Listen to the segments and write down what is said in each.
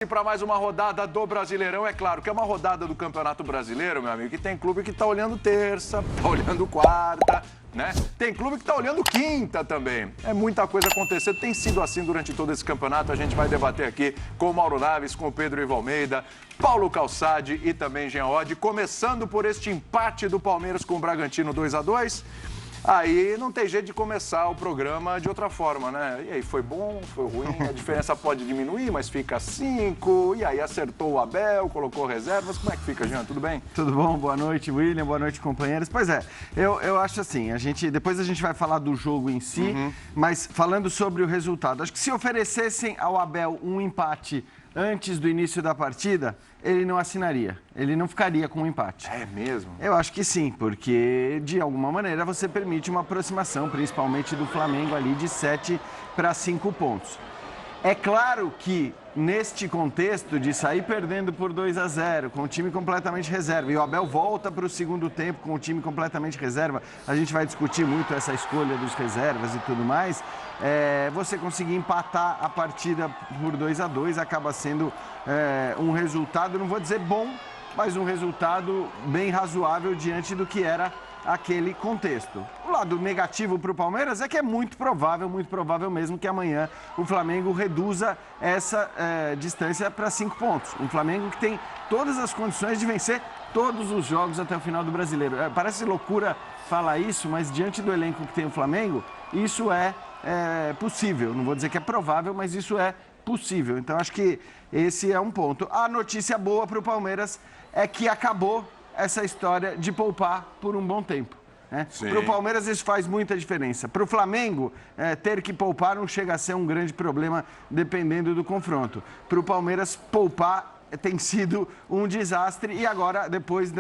E para mais uma rodada do Brasileirão, é claro que é uma rodada do Campeonato Brasileiro, meu amigo, que tem clube que tá olhando terça, tá olhando quarta, né? Tem clube que tá olhando quinta também. É muita coisa acontecendo, tem sido assim durante todo esse campeonato. A gente vai debater aqui com o Mauro Naves, com o Pedro Ivo Almeida, Paulo Calçade e também Jean Oddi, começando por este empate do Palmeiras com o Bragantino 2-2. Aí não tem jeito de começar o programa de outra forma, né? E aí, foi bom, foi ruim, a diferença pode diminuir, mas fica 5. E aí, acertou o Abel, colocou reservas. Como é que fica, Jean? Tudo bem? Tudo bom? Boa noite, William. Boa noite, companheiros. Pois é, eu acho assim, depois a gente vai falar do jogo em si, mas falando sobre o resultado, acho que se oferecessem ao Abel um empate antes do início da partida, ele não assinaria, ele não ficaria com um empate. É mesmo? Eu acho que sim, porque de alguma maneira você permite uma aproximação, principalmente do Flamengo ali de 7 para 5 pontos. É claro que neste contexto de sair perdendo por 2-0, com o time completamente reserva, e o Abel volta para o segundo tempo com o time completamente reserva, a gente vai discutir muito essa escolha dos reservas e tudo mais, você conseguir empatar a partida por 2-2 acaba sendo um resultado, não vou dizer bom, mas um resultado bem razoável diante do que era aquele contexto. O lado negativo para o Palmeiras é que é muito provável mesmo que amanhã o Flamengo reduza essa distância para 5 pontos. Um Flamengo que tem todas as condições de vencer todos os jogos até o final do Brasileiro. Parece loucura falar isso, mas diante do elenco que tem o Flamengo, isso é possível. Não vou dizer que é provável, mas isso é possível. Então acho que esse é um ponto. A notícia boa para o Palmeiras é que acabou essa história de poupar por um bom tempo. Né? Para o Palmeiras isso faz muita diferença. Para o Flamengo, ter que poupar não chega a ser um grande problema, dependendo do confronto. Para o Palmeiras, poupar tem sido um desastre e agora,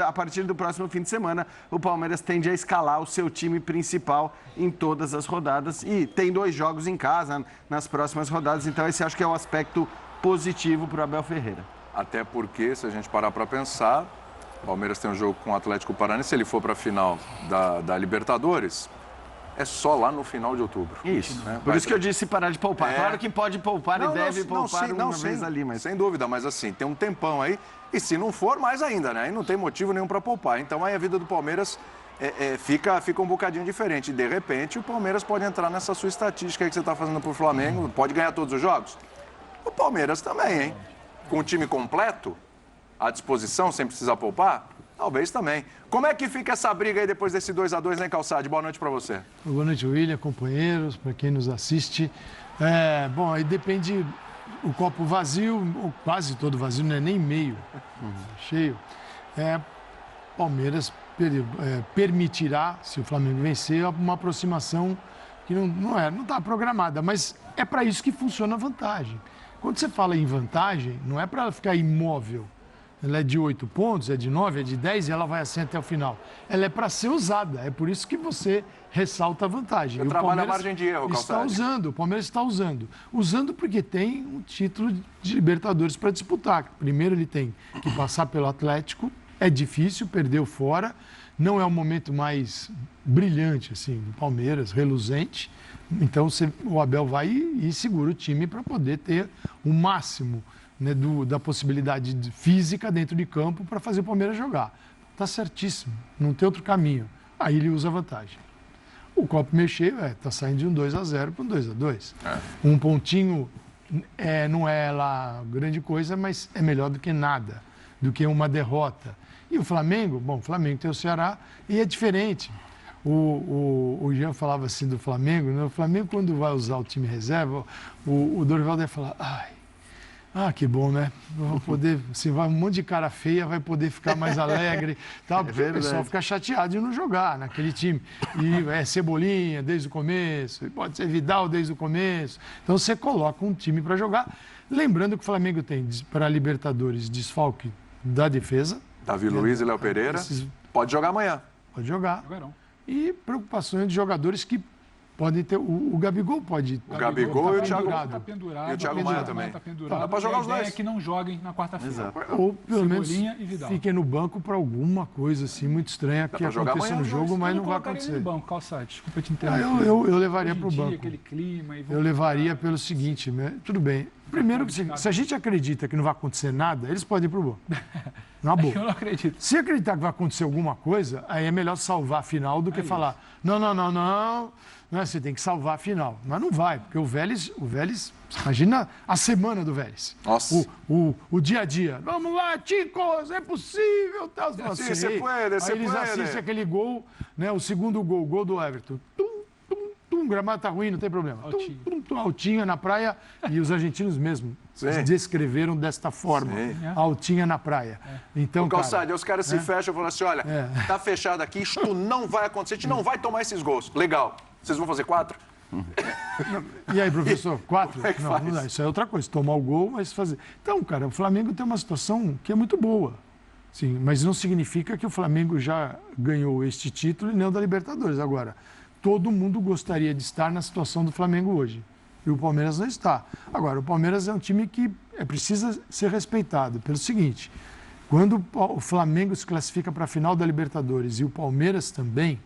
a partir do próximo fim de semana, o Palmeiras tende a escalar o seu time principal em todas as rodadas e tem 2 jogos em casa nas próximas rodadas, então esse acho que é o aspecto positivo para o Abel Ferreira. Até porque, se a gente parar para pensar, o Palmeiras tem um jogo com o Atlético Paranaense, se ele for para a final da Libertadores, é só lá no final de outubro. Isso, né? Por isso que eu disse parar de poupar. Claro que pode poupar e deve poupar uma vez ali, mas... Sem dúvida, mas assim, tem um tempão aí, e se não for, mais ainda, né? Aí não tem motivo nenhum para poupar. Então aí a vida do Palmeiras fica um bocadinho diferente. E de repente o Palmeiras pode entrar nessa sua estatística aí que você está fazendo para o Flamengo, pode ganhar todos os jogos. O Palmeiras também, hein? Com o time completo, à disposição, sem precisar poupar, talvez também. Como é que fica essa briga aí depois desse 2-2, né, Calçade? Boa noite para você. Boa noite, William, companheiros, para quem nos assiste. Bom, aí depende o copo vazio, ou quase todo vazio, não é nem meio cheio. Palmeiras permitirá, se o Flamengo vencer, uma aproximação que não está programada, mas é para isso que funciona a vantagem. Quando você fala em vantagem, não é para ficar imóvel. Ela é de 8 pontos, é de 9, é de 10 e ela vai assim até o final. Ela é para ser usada, é por isso que você ressalta a vantagem. Você trabalha a margem de erro, Calçade. O Palmeiras está usando. Usando porque tem um título de Libertadores para disputar. Primeiro ele tem que passar pelo Atlético, é difícil, perdeu fora, não é o momento mais brilhante assim, do Palmeiras, reluzente. Então o Abel vai e segura o time para poder ter o máximo, né, da possibilidade física dentro de campo para fazer o Palmeiras jogar. Está certíssimo, não tem outro caminho. Aí ele usa a vantagem. O copo meio cheio está saindo de um 2-0 para um 2-2. Um pontinho não é lá grande coisa, mas é melhor do que nada, do que uma derrota. E o Flamengo, o Flamengo tem o Ceará e é diferente. O Jean falava assim do Flamengo, né? O Flamengo, quando vai usar o time reserva, o Dorival deve falar, que bom, né? Vou poder, assim, vai um monte de cara feia, vai poder ficar mais alegre, tal, porque o pessoal fica chateado de não jogar naquele time. E é Cebolinha desde o começo, pode ser Vidal desde o começo. Então você coloca um time para jogar. Lembrando que o Flamengo tem para a Libertadores desfalque da defesa. Davi Luiz e Léo Pereira. Pode jogar amanhã. Pode jogar. E preocupações de jogadores que podem ter... O Gabigol pode... O Gabigol e o Thiago Tá pendurado. E o Thiago Maia também. Tá pendurado. Dá para jogar os dois. É que não joguem na quarta-feira. Ou pelo menos Cebolinha e Vidal. fiquem no banco para alguma coisa assim muito estranha que aconteça no jogo, mas não vai acontecer. No banco, Calçade, desculpa te interromper. Eu levaria para o banco. Aquele clima, Eu levaria pelo seguinte, né? Tudo bem, Primeiro, se a gente acredita que não vai acontecer nada, eles podem ir pro gol. Na boa. Eu não acredito. Se acreditar que vai acontecer alguma coisa, aí é melhor salvar a final do que falar, não, você tem que salvar a final. Mas não vai, porque o Vélez, imagina a semana do Vélez. Nossa. O dia a dia. Vamos lá, chicos, é possível. Tal. Sim, você puede, aí eles assistem aquele gol, né, o segundo gol do Everton. O gramado tá ruim, não tem problema. Altinha na praia, e os argentinos mesmo descreveram desta forma. Altinha na praia. Então, Calçade, os caras se fecham e falam assim, olha, tá fechado aqui, isto não vai acontecer, a gente não vai tomar esses gols. Legal. Vocês vão fazer 4? E aí, professor, 4? Como é que faz? Não dá, isso é outra coisa, tomar o gol, mas fazer... Então, cara, o Flamengo tem uma situação que é muito boa. Sim, mas não significa que o Flamengo já ganhou este título e nem o da Libertadores. Agora, todo mundo gostaria de estar na situação do Flamengo hoje. E o Palmeiras não está. Agora, o Palmeiras é um time que precisa ser respeitado pelo seguinte: quando o Flamengo se classifica para a final da Libertadores e o Palmeiras também,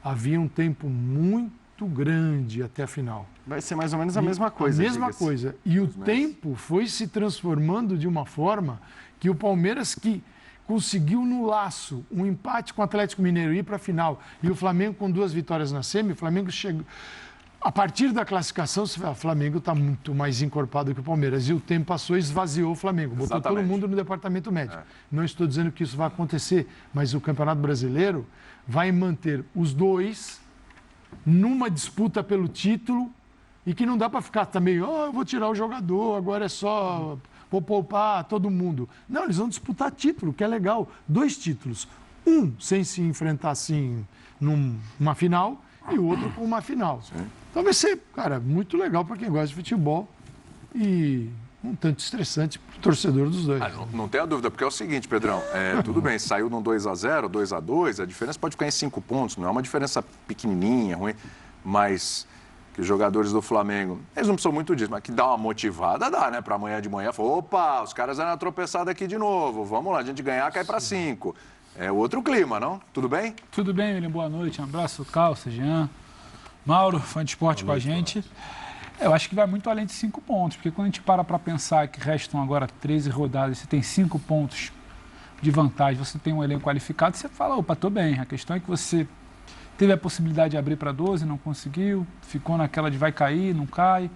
havia um tempo muito grande até a final. Vai ser mais ou menos a mesma coisa. A mesma coisa. E o tempo foi se transformando de uma forma que o Palmeiras, que conseguiu no laço um empate com o Atlético Mineiro ir para a final, e o Flamengo com 2 vitórias na semi, o Flamengo chegou... A partir da classificação, o Flamengo está muito mais encorpado que o Palmeiras. E o tempo passou e esvaziou o Flamengo. Botou todo mundo no departamento médico. Não estou dizendo que isso vai acontecer, mas o Campeonato Brasileiro vai manter os dois numa disputa pelo título e que não dá para ficar também, eu vou tirar o jogador, agora é só... Vou poupar todo mundo. Não, eles vão disputar título, que é legal. 2 títulos. Um sem se enfrentar assim numa final e o outro com uma final. Então vai ser, cara, muito legal para quem gosta de futebol e um tanto estressante para o torcedor dos dois. Não tenha dúvida, porque é o seguinte, Pedrão, tudo bem, saiu num 2-0, 2-2, a diferença pode ficar em 5 pontos, não é uma diferença pequenininha, ruim, mas... que os jogadores do Flamengo, eles não precisam muito disso, mas que dá uma motivada, dá, né? Para amanhã de manhã, opa, os caras eram tropeçados aqui de novo, vamos lá, a gente ganhar, cai para 5. É outro clima, não? Tudo bem? Tudo bem, William, boa noite, um abraço, Calça, Jean, Mauro, fã de esporte com a gente. Eu acho que vai muito além de 5 pontos, porque quando a gente para pensar que restam agora 13 rodadas, você tem 5 pontos de vantagem, você tem um elenco qualificado, você fala, opa, tô bem. A questão é que você teve a possibilidade de abrir para 12, não conseguiu, ficou naquela de vai cair, não cai,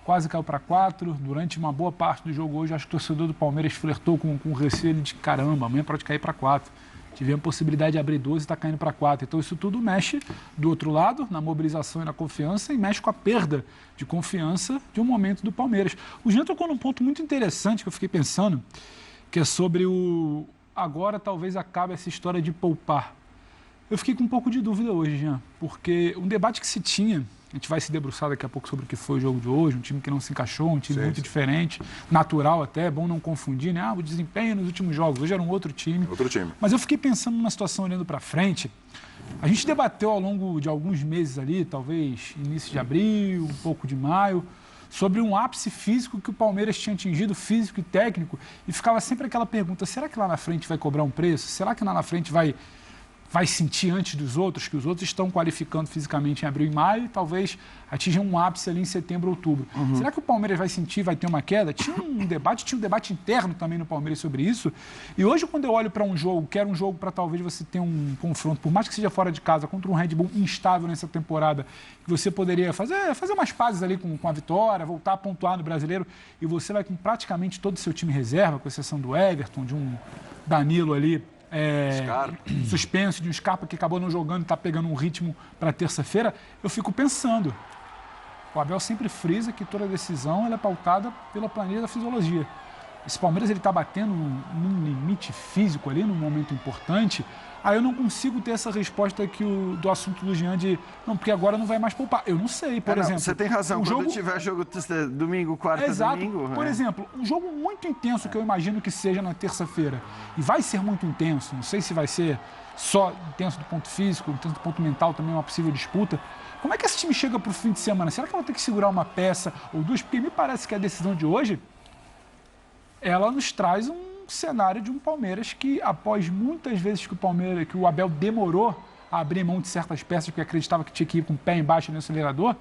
quase caiu para 4. Durante uma boa parte do jogo hoje, acho que o torcedor do Palmeiras flertou com o receio de caramba, amanhã pode cair para 4. Tivemos a possibilidade de abrir 12 e está caindo para 4. Então isso tudo mexe do outro lado, na mobilização e na confiança, e mexe com a perda de confiança de um momento do Palmeiras. O Jean tocou num ponto muito interessante que eu fiquei pensando, que é sobre o... Agora talvez acabe essa história de poupar. Eu fiquei com um pouco de dúvida hoje, Jean, porque um debate que se tinha, a gente vai se debruçar daqui a pouco sobre o que foi o jogo de hoje, um time que não se encaixou, um time muito diferente, natural até, é bom não confundir, né? O desempenho nos últimos jogos, hoje era um outro time. Outro time. Mas eu fiquei pensando numa situação olhando para frente, a gente debateu ao longo de alguns meses ali, talvez início de abril, um pouco de maio, sobre um ápice físico que o Palmeiras tinha atingido, físico e técnico, e ficava sempre aquela pergunta, será que lá na frente vai cobrar um preço? Será que lá na frente vai sentir antes dos outros, que os outros estão qualificando fisicamente em abril e maio, e talvez atinjam um ápice ali em setembro, outubro. Será que o Palmeiras vai sentir, vai ter uma queda? Tinha um debate interno também no Palmeiras sobre isso. E hoje, quando eu olho para um jogo, que era um jogo para talvez você ter um confronto, por mais que seja fora de casa, contra um Red Bull instável nessa temporada, que você poderia fazer umas pazes ali com a vitória, voltar a pontuar no Brasileiro, e você vai com praticamente todo o seu time reserva, com exceção do Everton, de um Danilo ali, suspenso, de um Scarpa que acabou não jogando e está pegando um ritmo para terça-feira, eu fico pensando, o Abel sempre frisa que toda decisão ela é pautada pela planilha da fisiologia. Esse Palmeiras ele está batendo num limite físico ali, num momento importante, aí eu não consigo ter essa resposta do assunto do Jean de, não, porque agora não vai mais poupar. Eu não sei, por exemplo. Você tem razão, quando tiver jogo domingo, quarta, domingo... Por exemplo, um jogo muito intenso que eu imagino que seja na terça-feira, e vai ser muito intenso, não sei se vai ser só intenso do ponto físico, intenso do ponto mental, também uma possível disputa. Como é que esse time chega para o fim de semana? Será que vai ter que segurar uma peça ou duas? Porque me parece que a decisão de hoje, ela nos traz um cenário de um Palmeiras que, após muitas vezes que o Abel demorou a abrir mão de certas peças porque acreditava que tinha que ir com o pé embaixo no acelerador,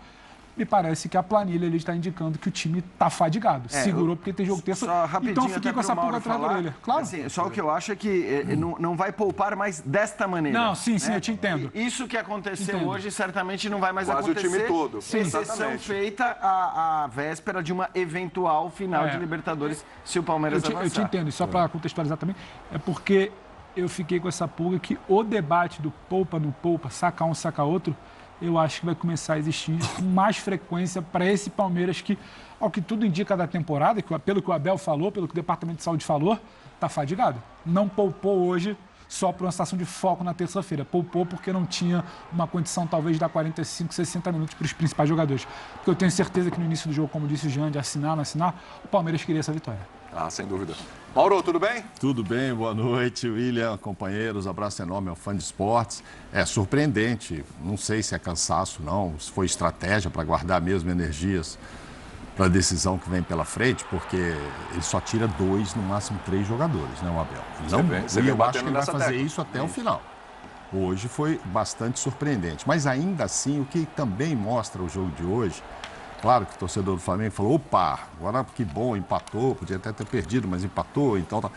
me parece que a planilha ali está indicando que o time está fadigado. Segurou porque tem jogo terça. Só rapidinho, Então eu fiquei até com essa pro pulga Mauro atrás da falar, orelha. Claro. assim, só o que eu acho é que não vai poupar mais desta maneira. Não, sim, né? eu te entendo. Isso que aconteceu Entendo. hoje certamente não vai mais Quase o acontecer. time todo. Sim, exceção Exatamente. feita à véspera de uma eventual final de Libertadores, se o Palmeiras avançar. Eu te entendo, e só para contextualizar também, é porque eu fiquei com essa pulga que o debate do poupa, não poupa, saca um, saca outro, eu acho que vai começar a existir com mais frequência para esse Palmeiras que, ao que tudo indica da temporada, pelo que o Abel falou, pelo que o Departamento de Saúde falou, está fadigado. Não poupou hoje só por uma situação de foco na terça-feira. Poupou porque não tinha uma condição, talvez, de dar 45, 60 minutos para os principais jogadores. Porque eu tenho certeza que no início do jogo, como disse o Jean, de assinar, não assinar, o Palmeiras queria essa vitória. Ah, sem dúvida. Mauro, tudo bem? Tudo bem, boa noite, William, companheiros, abraço enorme ao fã de esportes. É surpreendente, não sei se é cansaço não, se foi estratégia para guardar mesmo energias para a decisão que vem pela frente, porque ele só tira 2, no máximo 3 jogadores, né, o Abel? Você vem eu acho batendo que ele vai nessa fazer tecla. isso até o final. Hoje foi bastante surpreendente, mas ainda assim, o que também mostra o jogo de hoje, claro que o torcedor do Flamengo falou, opa, agora que bom, empatou, podia até ter perdido, mas empatou, então tá.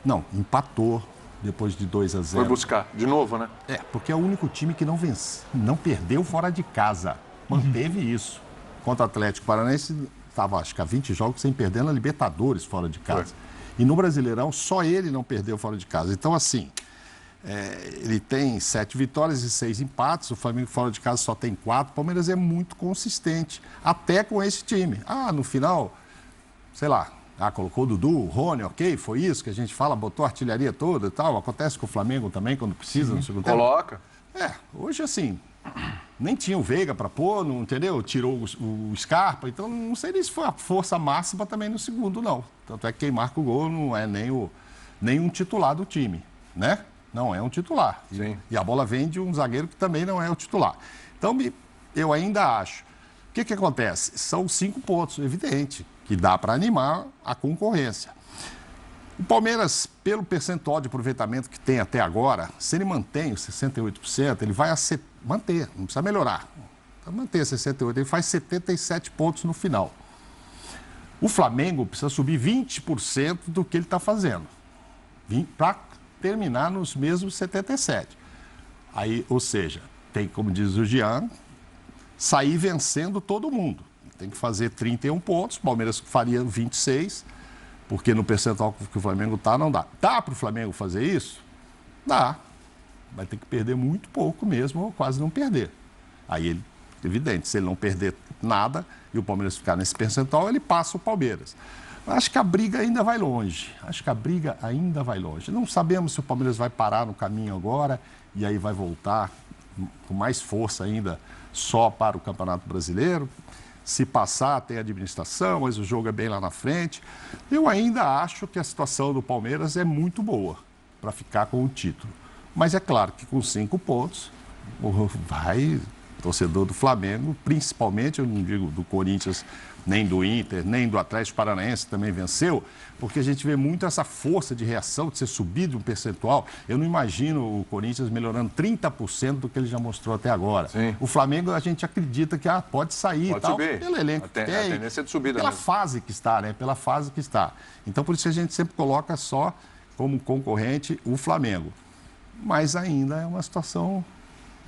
Não, empatou depois de 2-0. Foi buscar de novo, né? É, porque é o único time que não perdeu fora de casa. Manteve isso. Contra o Atlético Paranaense, estava acho que há 20 jogos sem perder na Libertadores fora de casa. E no Brasileirão, só ele não perdeu fora de casa. Então, assim, ele tem 7 vitórias e 6 empates, o Flamengo fora de casa só tem 4, o Palmeiras é muito consistente, até com esse time. Ah, no final, sei lá, colocou o Dudu, o Rony, ok, foi isso que a gente fala, botou a artilharia toda e tal, acontece com o Flamengo também, quando precisa, no segundo tempo. Coloca. Hoje assim, nem tinha o Veiga para pôr, não, entendeu? Tirou o Scarpa, então não sei se foi a força máxima também no segundo, não. Tanto é que quem marca o gol não é nem um titular do time, né? Não é um titular. Sim. E a bola vem de um zagueiro que também não é o titular. Então, eu ainda acho. O que acontece? São 5 pontos, evidente, que dá para animar a concorrência. O Palmeiras, pelo percentual de aproveitamento que tem até agora, se ele mantém os 68%, ele vai manter, não precisa melhorar. Vai manter 68%, ele faz 77 pontos no final. O Flamengo precisa subir 20% do que ele está fazendo, para terminar nos mesmos 77%. Aí, ou seja, tem, como diz o Jean, sair vencendo todo mundo. Tem que fazer 31 pontos, o Palmeiras faria 26%, porque no percentual que o Flamengo está, não dá. Dá para o Flamengo fazer isso? Dá. Vai ter que perder muito pouco mesmo, ou quase não perder. Aí, ele, evidente, se ele não perder nada e o Palmeiras ficar nesse percentual, ele passa o Palmeiras. Acho que a briga ainda vai longe. Não sabemos se o Palmeiras vai parar no caminho agora e aí vai voltar com mais força ainda só para o Campeonato Brasileiro. Se passar, tem administração, mas o jogo é bem lá na frente. Eu ainda acho que a situação do Palmeiras é muito boa para ficar com o título. Mas é claro que com 5 pontos, torcedor do Flamengo, principalmente, eu não digo do Corinthians, nem do Inter, nem do Atlético Paranaense, também venceu, porque a gente vê muito essa força de reação, de ser subido um percentual. Eu não imagino o Corinthians melhorando 30% do que ele já mostrou até agora. Sim. O Flamengo, a gente acredita que pode sair Pode e tal, subir. pelo elenco que tem, A tendência é de subida pela mesmo. fase que está, né? Pela fase que está. Então, por isso a gente sempre coloca só como concorrente o Flamengo. Mas ainda é uma situação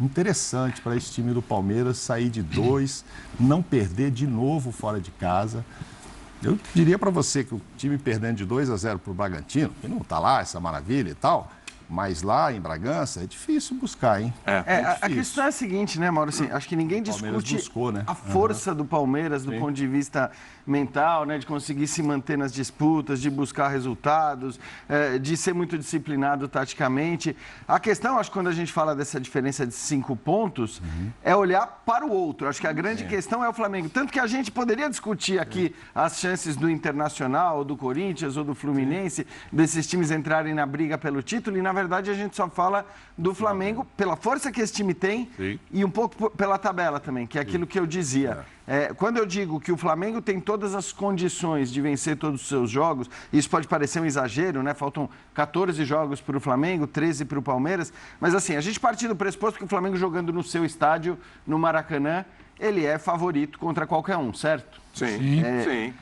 interessante para esse time do Palmeiras sair de 2, não perder de novo fora de casa. Eu diria para você que o time perdendo de 2-0 para o Bragantino, que não está lá, essa maravilha e tal, mas lá em Bragança é difícil buscar, hein? A questão é a seguinte, né, Mauro? Assim, acho que ninguém Palmeiras discute buscou, né? a força do Palmeiras do ponto de vista mental, né, de conseguir se manter nas disputas, de buscar resultados, de ser muito disciplinado taticamente. A questão, acho que quando a gente fala dessa diferença de 5 pontos, é olhar para o outro. Acho que a grande questão é o Flamengo. Tanto que a gente poderia discutir aqui as chances do Internacional, do Corinthians ou do Fluminense, desses times entrarem na briga pelo título, e na verdade a gente só fala do Flamengo pela força que esse time tem e um pouco pela tabela também, que é aquilo que eu dizia. Quando eu digo que o Flamengo tem todas as condições de vencer todos os seus jogos, isso pode parecer um exagero, né? Faltam 14 jogos para o Flamengo, 13 para o Palmeiras, mas assim, a gente parte do pressuposto que o Flamengo jogando no seu estádio, no Maracanã, ele é favorito contra qualquer um, certo? Sim, sim.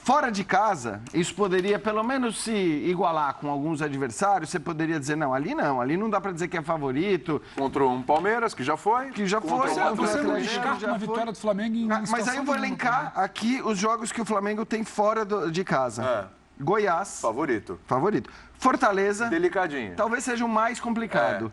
Fora de casa, isso poderia pelo menos se igualar com alguns adversários. Você poderia dizer, não, ali não dá para dizer que é favorito. Contra um Palmeiras, que já foi. Que já Contra foi. um Contra Você o não Atlético, descarta já uma foi. vitória do Flamengo em Mas aí eu vou elencar aqui os jogos que o Flamengo tem fora de casa. Goiás, Favorito. favorito. Fortaleza, Delicadinho. talvez seja o mais complicado.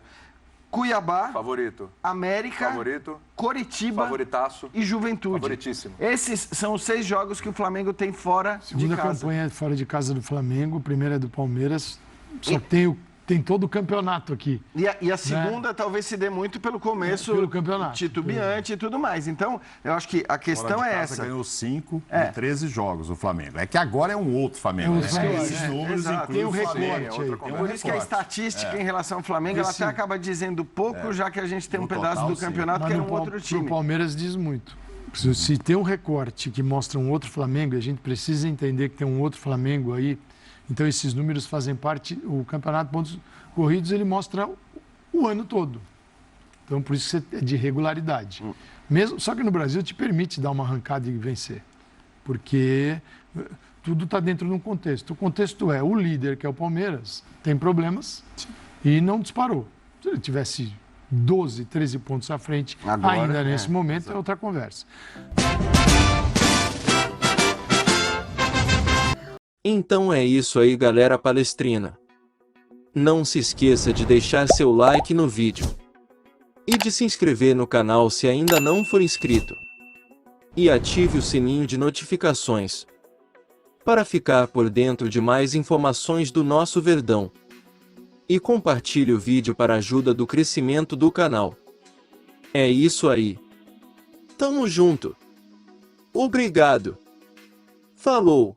Cuiabá, Favorito. América, Favorito. Coritiba Favoritaço. e Juventude. Favoritíssimo. Esses são os 6 jogos que o Flamengo tem fora Segunda de casa. campanha fora de casa do Flamengo, primeira é do Palmeiras. Só tem todo o campeonato aqui. E a segunda talvez se dê muito pelo começo Pelo campeonato. titubeante e tudo mais. Então, eu acho que a questão Fora de é casa, essa. ganhou 5 de 13 jogos o Flamengo. É que agora é um outro Flamengo. É um né? outro Flamengo, Esses é. números Exato. incluem Tem um o Flamengo. recorte é outra aí. Tem conversa. um Por isso que a recorte. estatística em relação ao Flamengo, ela até acaba dizendo pouco, já que a gente tem um No pedaço total, do sim. campeonato que era um outro pro time. Palmeiras diz muito. Se tem um recorte que mostra um outro Flamengo, e a gente precisa entender que tem um outro Flamengo aí, então esses números fazem parte, o campeonato de pontos corridos, ele mostra o ano todo. Então, por isso que é de regularidade. Mesmo, só que no Brasil te permite dar uma arrancada e vencer. Porque tudo está dentro de um contexto. O contexto é, o líder, que é o Palmeiras, tem problemas e não disparou. Se ele tivesse 12, 13 pontos à frente, Agora, ainda nesse momento, é outra conversa. Então é isso aí, galera palestrina. Não se esqueça de deixar seu like no vídeo e de se inscrever no canal se ainda não for inscrito. E ative o sininho de notificações para ficar por dentro de mais informações do nosso Verdão. E compartilhe o vídeo para a ajuda do crescimento do canal. É isso aí. Tamo junto. Obrigado. Falou.